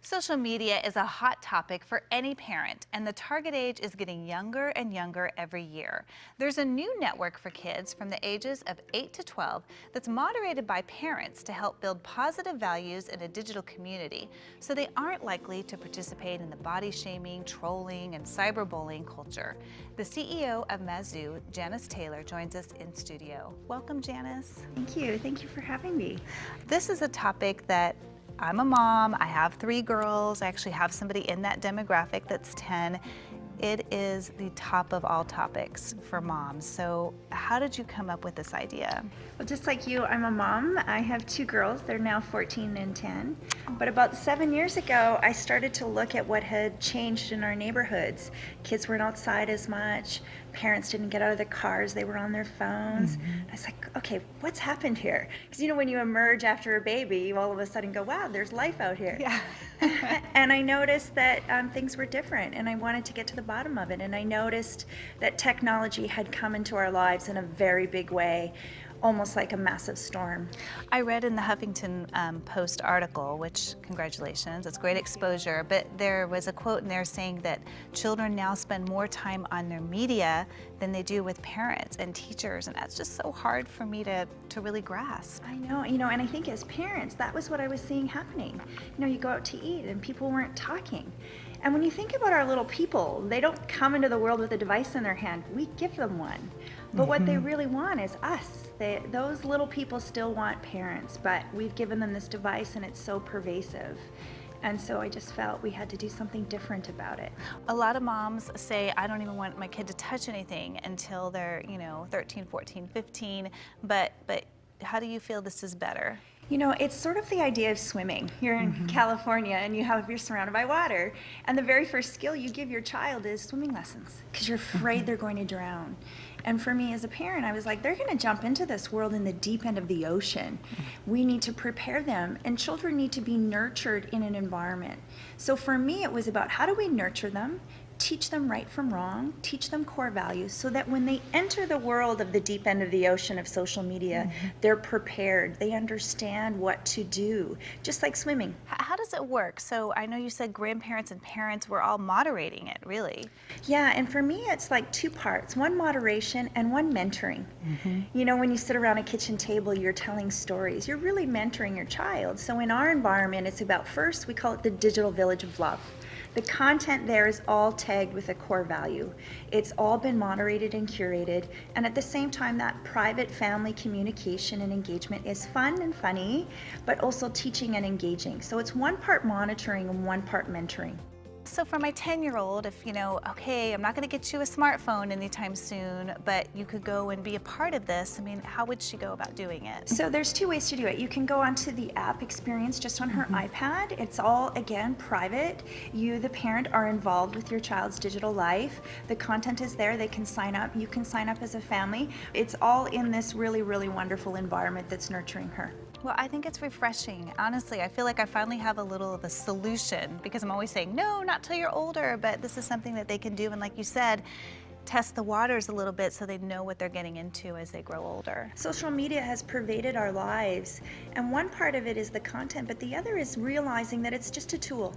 Social media is a hot topic for any parent, and the target age is getting younger and younger every year. There's a new network for kids from the ages of 8 to 12 that's moderated by parents to help build positive values in a digital community so they aren't likely to participate in the body shaming, trolling, and cyberbullying culture. The CEO of Mazu, Janice Taylor, joins us in studio. Welcome, Janice. Thank you. Thank you for having me. This is a topic that I'm a mom, I have 3 girls, I actually have somebody in that demographic that's 10. It is the top of all topics for moms. So how did you come up with this idea? Well, just like you, I'm a mom. I have 2 girls. They're now 14 and 10. But about 7 years ago, I started to look at what had changed in our neighborhoods. Kids weren't outside as much. Parents didn't get out of their cars. They were on their phones. I was like, okay, what's happened here? Because when you emerge after a baby, you all of a sudden go, wow, there's life out here. Yeah. And I noticed that things were different, and I wanted to get to the bottom of it. And I noticed that technology had come into our lives in a very big way, almost like a massive storm. I read in the Huffington Post article, which, congratulations, it's great exposure, but there was a quote in there saying that children now spend more time on their media than they do with parents and teachers, and that's just so hard for me to really grasp. I know, and I think as parents, that was what I was seeing happening. You go out to eat and people weren't talking. And when you think about our little people, they don't come into the world with a device in their hand. We give them one. But what they really want is us. Those little people still want parents, but we've given them this device and it's so pervasive. And so I just felt we had to do something different about it. A lot of moms say, I don't even want my kid to touch anything until they're, 13, 14, 15. But how do you feel this is better? It's sort of the idea of swimming. You're in California and you're surrounded by water. And the very first skill you give your child is swimming lessons because you're afraid they're going to drown. And for me as a parent, I was like, they're going to jump into this world in the deep end of the ocean. We need to prepare them, and children need to be nurtured in an environment. So for me, it was about how do we nurture them, teach them right from wrong, teach them core values so that when they enter the world of the deep end of the ocean of social media, they're prepared, they understand what to do, just like swimming. How does it work? So I know you said grandparents and parents were all moderating it, really. Yeah, and for me, it's like 2 parts, one moderation and one mentoring. When you sit around a kitchen table, you're telling stories, you're really mentoring your child. So in our environment, it's about, first, we call it the digital village of love. The content there is all tagged with a core value. It's all been moderated and curated, and at the same time, that private family communication and engagement is fun and funny, but also teaching and engaging. So it's 1 part monitoring and 1 part mentoring. So for my 10-year-old, if okay, I'm not going to get you a smartphone anytime soon, but you could go and be a part of this, how would she go about doing it? So there's 2 ways to do it. You can go onto the app experience just on her iPad. It's all, again, private. You, the parent, are involved with your child's digital life. The content is there. They can sign up. You can sign up as a family. It's all in this really, really wonderful environment that's nurturing her. Well, I think it's refreshing. Honestly, I feel like I finally have a little of a solution because I'm always saying, no, not till you're older, but this is something that they can do. And like you said, test the waters a little bit so they know what they're getting into as they grow older. Social media has pervaded our lives, and one part of it is the content, but the other is realizing that it's just a tool.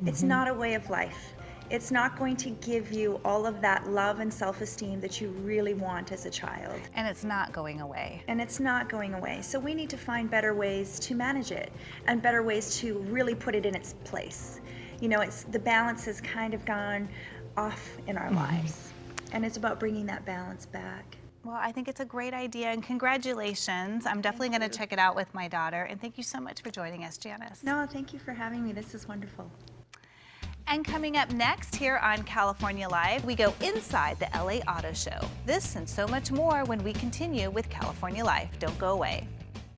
It's not a way of life. It's not going to give you all of that love and self-esteem that you really want as a child. And it's not going away. And it's not going away. So we need to find better ways to manage it and better ways to really put it in its place. The balance has kind of gone off in our lives. And it's about bringing that balance back. Well, I think it's a great idea, and congratulations. I'm definitely going to check it out with my daughter. And thank you so much for joining us, Janice. No, thank you for having me. This is wonderful. And coming up next here on California Live, we go inside the LA Auto Show. This and so much more when we continue with California Live. Don't go away.